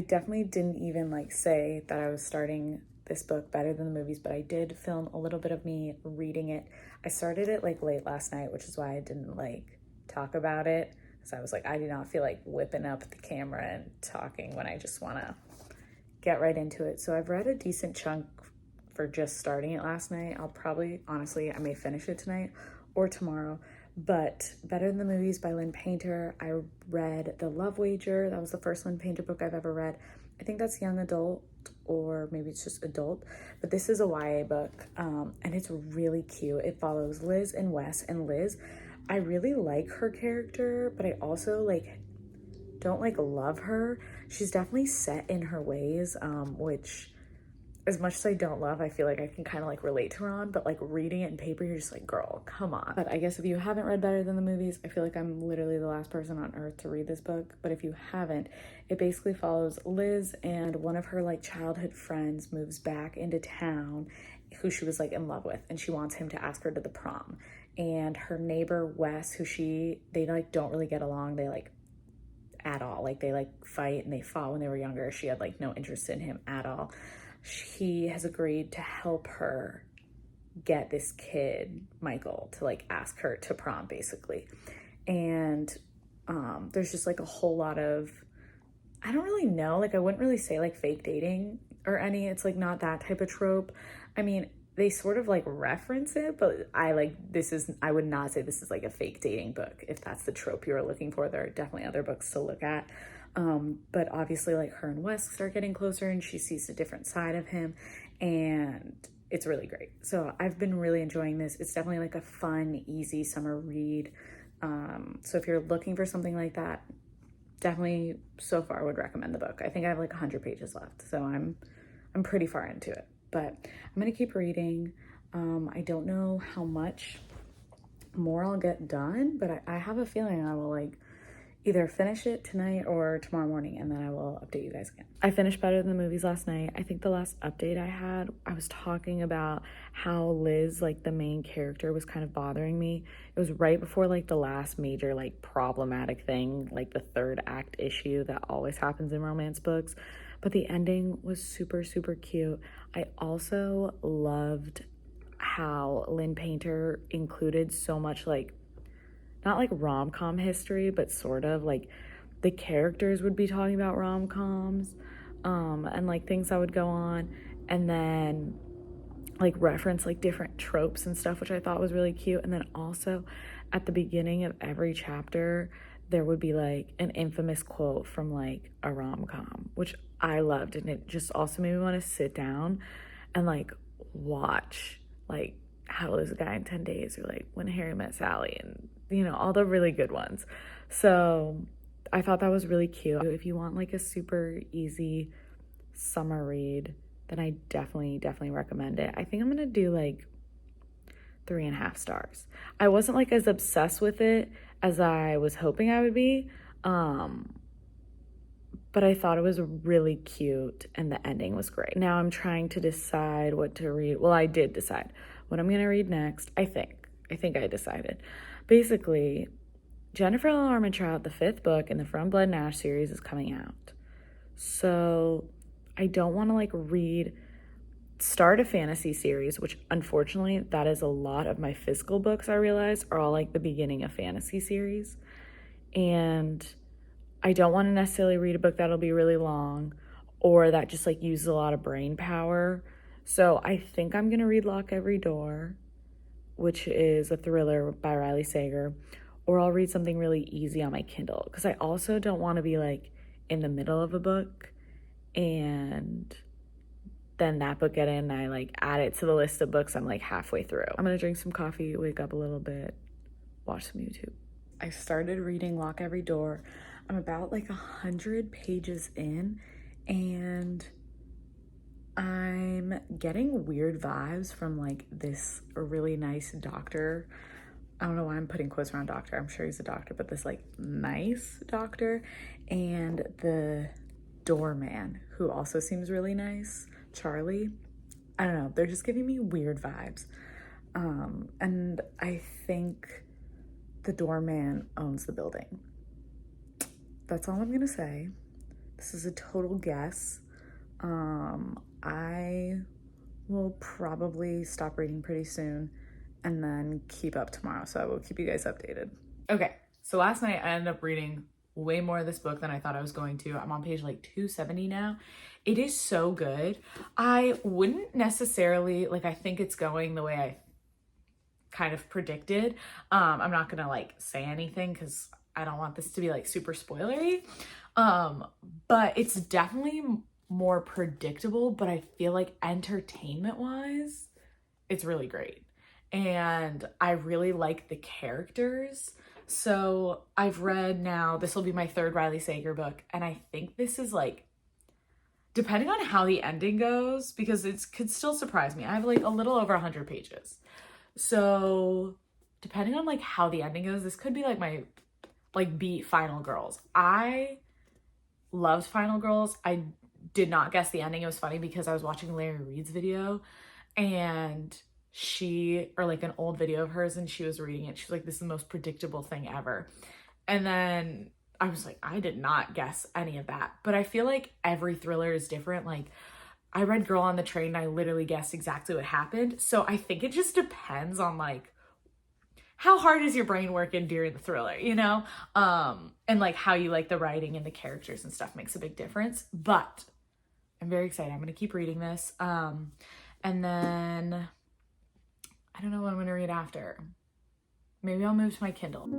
definitely didn't even like say that I was starting this book better than the movies, but I did film a little bit of me reading it. I started it like late last night, which is why I didn't like talk about it. Because I was like, I do not feel like whipping up the camera and talking when I just want to get right into it. So I've read a decent chunk for just starting it last night. I'll probably, honestly, I may finish it tonight or tomorrow. But Better Than the Movies by Lynn Painter. I read The Love Wager. That was the first Lynn Painter book I've ever read. I think that's young adult, or maybe it's just adult. But this is a YA book, and it's really cute. It follows Liz and Wes. And Liz, I really like her character, but I also like don't like love her. She's definitely set in her ways, which as much as I don't love, I feel like I can kind of like relate to her on, but like reading it in paper, you're just like, girl, come on. But I guess if you haven't read Better Than the Movies, I feel like I'm literally the last person on earth to read this book. But if you haven't, it basically follows Liz, and one of her like childhood friends moves back into town who she was like in love with, and she wants him to ask her to the prom. And her neighbor Wes, they like don't really get along. They like at all. Like they like fight and they fought when they were younger. She had like no interest in him at all. He has agreed to help her get this kid, Michael, to like ask her to prom basically. And there's just like a whole lot of, I don't really know, like I wouldn't really say like fake dating or any, it's like not that type of trope. I mean, they sort of like reference it, but I would not say this is like a fake dating book. If that's the trope you're looking for, there are definitely other books to look at. But obviously like her and Wes start getting closer and she sees a different side of him, and it's really great. So I've been really enjoying this. It's definitely like a fun, easy summer read. So if you're looking for something like that, definitely so far would recommend the book. I think I have like 100 pages left, so I'm pretty far into it. But I'm gonna keep reading. I don't know how much more I'll get done, but I have a feeling I will like either finish it tonight or tomorrow morning, and then I will update you guys again. I finished Better Than the Movies last night. I think the last update I had, I was talking about how Liz, like the main character, was kind of bothering me. It was right before like the last major like problematic thing, like the third act issue that always happens in romance books. But the ending was super, super cute. I also loved how Lynn Painter included so much like, not like rom-com history, but sort of like the characters would be talking about rom-coms, and like things that would go on, and then like reference like different tropes and stuff, which I thought was really cute. And then also at the beginning of every chapter, there would be like an infamous quote from like a rom-com, which I loved. And it just also made me want to sit down and like watch like How to Lose a Guy in 10 Days, or like When Harry Met Sally, and you know, all the really good ones. So I thought that was really cute. If you want like a super easy summer read, then I definitely recommend it. I think I'm gonna do like 3.5 stars. I wasn't like as obsessed with it as I was hoping I would be, but I thought it was really cute and the ending was great. Now I'm trying to decide what to read. Well, I did decide what I'm gonna read next. I think I decided. Basically, Jennifer L. Armentrout, the 5th book in the From Blood and Ash series, is coming out. So I don't want to like start a fantasy series, which unfortunately that is a lot of my physical books, I realize, are all like the beginning of fantasy series. And I don't want to necessarily read a book that'll be really long or that just like uses a lot of brain power. So I think I'm going to read Lock Every Door, which is a thriller by Riley Sager, or I'll read something really easy on my Kindle, because I also don't want to be like in the middle of a book and then that book get in and I like add it to the list of books I'm like halfway through. I'm gonna drink some coffee, wake up a little bit, watch some YouTube. I started reading Lock Every Door. I'm about like 100 pages in, and I'm getting weird vibes from like this really nice doctor. I don't know why I'm putting quotes around doctor. I'm sure he's a doctor, but this like nice doctor, and the doorman, who also seems really nice, Charlie. I don't know. They're just giving me weird vibes. And I think the doorman owns the building. That's all I'm gonna say. This is a total guess. I will probably stop reading pretty soon and then keep up tomorrow. So I will keep you guys updated. Okay, so last night I ended up reading way more of this book than I thought I was going to. I'm on page like 270 now. It is so good. I wouldn't necessarily, like, I think it's going the way I kind of predicted. I'm not gonna like say anything because I don't want this to be like super spoilery. But it's definitely more predictable, but I feel like entertainment wise, it's really great. And I really like the characters. So I've read now, this will be my third Riley Sager book, and I think this is like, depending on how the ending goes, because it could still surprise me. I have like a little over 100 pages. So depending on like how the ending goes, this could be like my like beat Final Girls. I loved Final Girls. I did not guess the ending. It was funny because I was watching Larry Reed's video and or like an old video of hers, and she was reading it. She was like, this is the most predictable thing ever. And then I was like, I did not guess any of that. But I feel like every thriller is different. Like I read Girl on the Train and I literally guessed exactly what happened. So I think it just depends on like how hard is your brain working during the thriller, you know? And like how you like the writing and the characters and stuff makes a big difference. But I'm very excited. I'm going to keep reading this. And then I don't know what I'm going to read after. Maybe I'll move to my Kindle.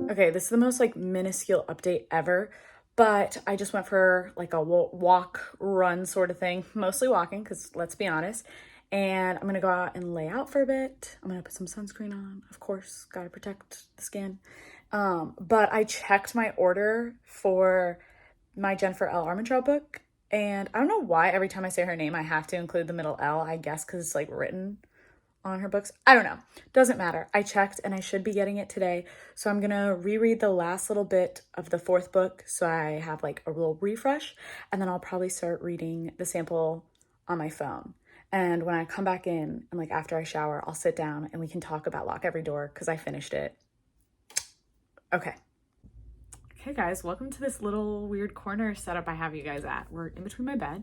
Okay, this is the most like minuscule update ever, but I just went for like a walk, run sort of thing, mostly walking because let's be honest. And I'm gonna go out and lay out for a bit. I'm gonna put some sunscreen on, of course, gotta protect the skin. But I checked my order for my Jennifer L. Armentrout book, and I don't know why every time I say her name, I have to include the middle L, I guess because it's like written on her books. I don't know. Doesn't matter. I checked and I should be getting it today. So I'm gonna reread the last little bit of the fourth book so I have like a little refresh, and then I'll probably start reading the sample on my phone. And when I come back in and like after I shower, I'll sit down and we can talk about Lock Every Door because I finished it. Okay. Okay guys, welcome to this little weird corner setup I have you guys at. We're in between my bed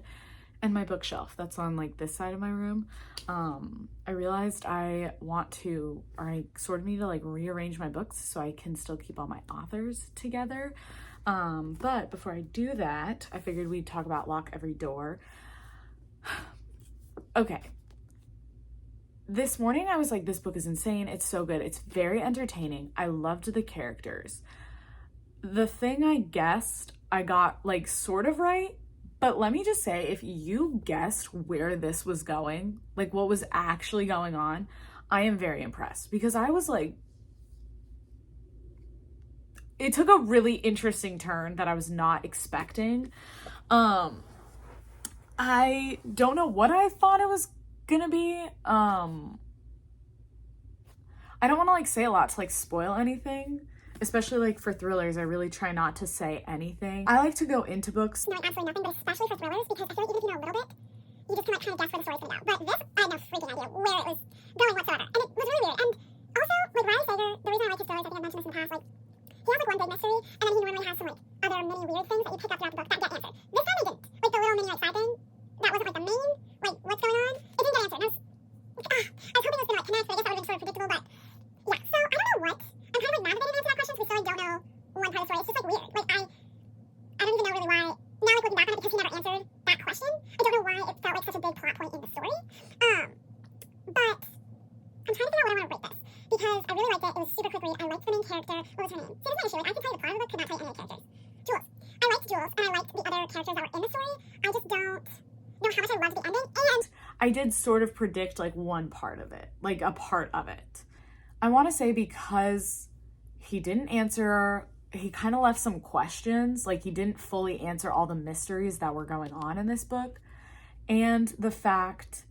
and my bookshelf that's on like this side of my room. I realized I sort of need to like rearrange my books so I can still keep all my authors together. But before I do that, I figured we'd talk about Lock Every Door. Okay. This morning I was like, this book is insane. It's so good. It's very entertaining. I loved the characters. The thing I guessed, I got like sort of right. But let me just say, if you guessed where this was going, like what was actually going on, I am very impressed because I was like, it took a really interesting turn that I was not expecting. I don't know what I thought it was gonna be. I don't want to like say a lot to like spoil anything. Especially like for thrillers, I really try not to say anything. I like to go into books knowing absolutely nothing, but especially for thrillers, because I feel like even if you know a little bit, you just kind of guess where the story's gonna go. But this, I had no freaking idea where it was going whatsoever. And it was really weird. And also, with Riley Sager, the reason I like his stories, I think I've mentioned this in the past, like, he has like one big mystery, and then he normally has some like other mini weird things that you pick up throughout the book that get answered. This time he didn't. Like the little mini like side thing, that wasn't like the main, like what's going on, it didn't get answered. And I was hoping it was gonna like connect, but I guess that would have been sort of predictable, but yeah. So I don't know what. I'm kind of like navigating into that question because we still like don't know one part of the story. It's just like weird. Like I don't even know really why. Now like looking back on it, because he never answered that question, I don't know why it felt like such a big plot point in the story. But I'm trying to figure out what I want to rate this because I really liked it. It was super quick read. I liked the main character. What was her name? See, this is my issue. Like, I could tell you the plot of the book, could not tell you any of the characters. Jules. I liked Jules, and I liked the other characters that were in the story. I just don't know how much I loved the ending. And I did sort of predict like one part of it, like a part of it. I want to say because he didn't answer, he kind of left some questions, like he didn't fully answer all the mysteries that were going on in this book. And the fact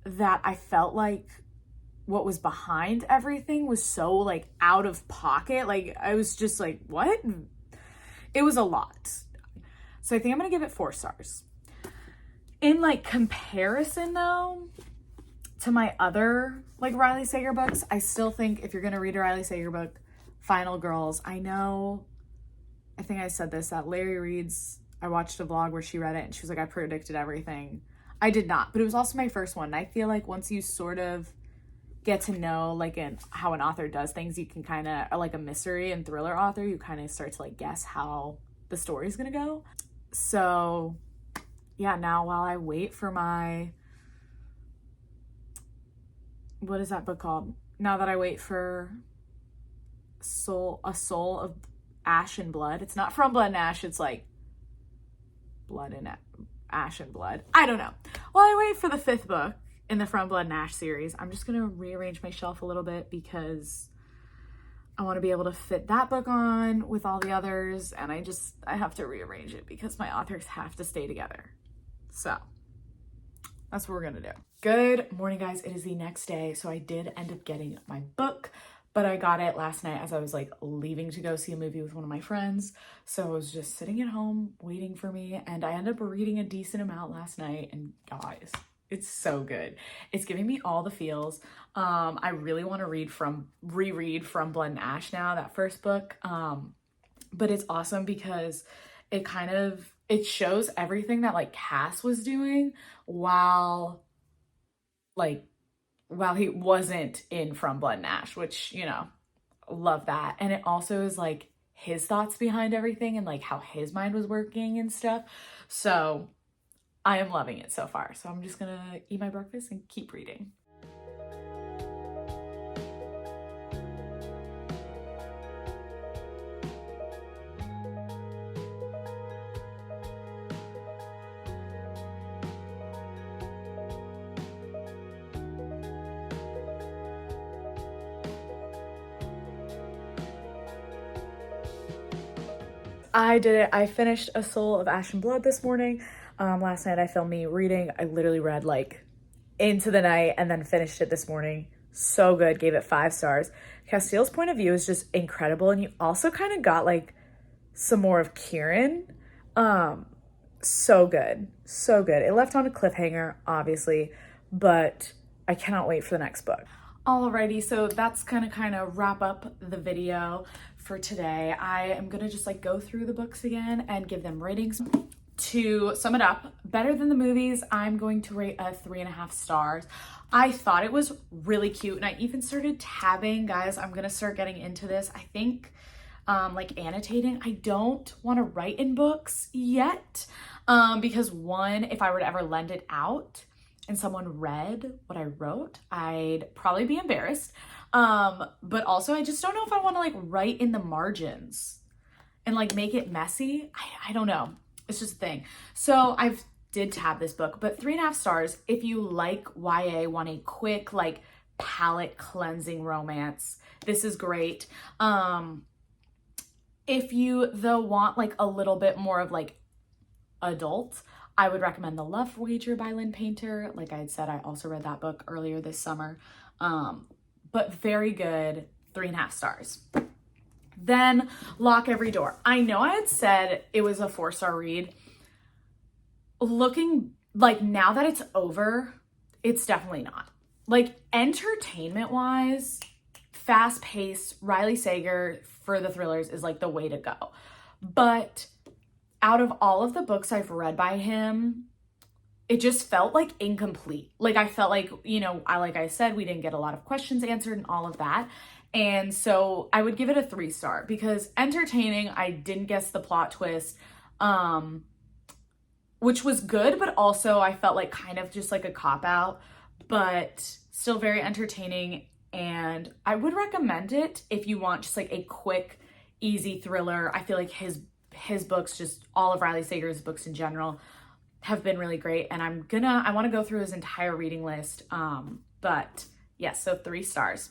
that I felt like what was behind everything was so like out of pocket. Like I was just like, what? It was a lot. So I think I'm gonna give it 4 stars. In like comparison though to my other like Riley Sager books, I still think if you're gonna read a Riley Sager book, Final Girls. I think I said this, that Larry Reed's, I watched a vlog where she read it and she was like, I predicted everything. I did not, but it was also my first one. And I feel like once you sort of get to know like how an author does things, you can kind of, like a mystery and thriller author, you kind of start to like guess how the story's gonna go. So yeah, now while I wait for my, what is that book called? Now that I wait for A Soul of Ash and Blood. It's not From Blood and Ash, it's like Blood and Ash and Blood. I don't know. While I wait for the 5th book in the From Blood and Ash series, I'm just gonna rearrange my shelf a little bit because I want to be able to fit that book on with all the others, and I have to rearrange it because my authors have to stay together. So that's what we're gonna do. Good morning, guys. It is the next day. So I did end up getting my book, but I got it last night as I was like leaving to go see a movie with one of my friends. So I was just sitting at home waiting for me, and I ended up reading a decent amount last night, and guys, it's so good. It's giving me all the feels. I really want to reread From Blood and Ash now, that first book. But it's awesome because it shows everything that like Cass was doing while he wasn't in From Blood and Ash, which, you know, love that. And it also is like his thoughts behind everything and like how his mind was working and stuff. So I am loving it so far. So I'm just gonna eat my breakfast and keep reading. I did it. I finished A Soul of Ash and Blood this morning. Last night I filmed me reading. I literally read like into the night and then finished it this morning. So good. Gave it 5 stars. Castiel's point of view is just incredible. And you also kind of got like some more of Kieran. So good. So good. It left on a cliffhanger, obviously, but I cannot wait for the next book. Alrighty, so that's gonna kind of wrap up the video for today. I am gonna just like go through the books again and give them ratings. To sum it up, better than the movies, I'm going to rate a 3.5 stars. I thought it was really cute, and I even started tabbing. Guys, I'm gonna start getting into this. I think like annotating. I don't want to write in books yet because one, if I were to ever lend it out and someone read what I wrote, I'd probably be embarrassed. But also I just don't know if I want to like write in the margins and like make it messy. I don't know. It's just a thing. So I've did tab this book, but 3.5 stars. If you like YA, want a quick like palate cleansing romance, this is great. If you though want like a little bit more of like adult, I would recommend The Love Wager by Lynn Painter. Like I had said, I also read that book earlier this summer. But very good, 3.5 stars. Then Lock Every Door. I know I had said it was a 4-star read. Looking like now that it's over, it's definitely not. Like entertainment wise, fast paced, Riley Sager for the thrillers is like the way to go. But out of all of the books I've read by him, it just felt like incomplete. Like I felt like, you know, like I said, we didn't get a lot of questions answered and all of that. And so I would give it a 3-star because entertaining, I didn't guess the plot twist, which was good, but also I felt like kind of just like a cop-out, but still very entertaining. And I would recommend it if you want just like a quick, easy thriller. I feel like his books, just all of Riley Sager's books in general, have been really great. And I want to go through his entire reading list. But yes, so 3 stars.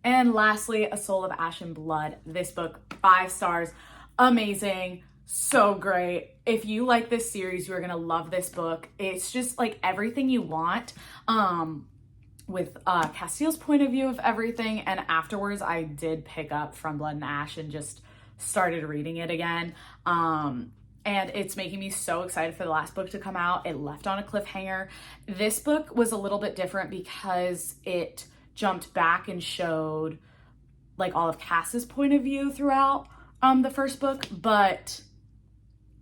And lastly, A Soul of Ash and Blood. This book, 5 stars. Amazing. So great. If you like this series, you're going to love this book. It's just like everything you want. with Castiel's point of view of everything. And afterwards, I did pick up From Blood and Ash and just started reading it again. And it's making me so excited for the last book to come out. It left on a cliffhanger. This book was a little bit different because it jumped back and showed like all of Cass's point of view throughout the first book, but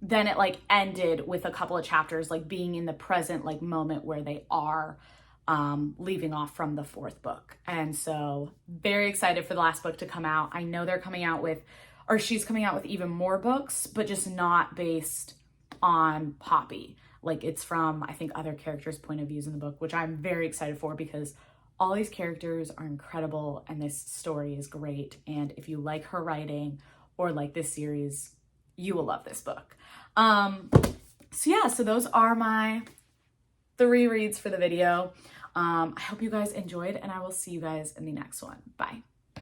then it like ended with a couple of chapters like being in the present like moment where they are leaving off from the fourth book. And so very excited for the last book to come out. I know they're coming out with, or she's coming out with even more books, but just not based on Poppy. Like it's from, I think, other characters' point of views in the book, which I'm very excited for because all these characters are incredible and this story is great. And if you like her writing or like this series, you will love this book. So those are my 3 reads for the video. I hope you guys enjoyed and I will see you guys in the next one. Bye.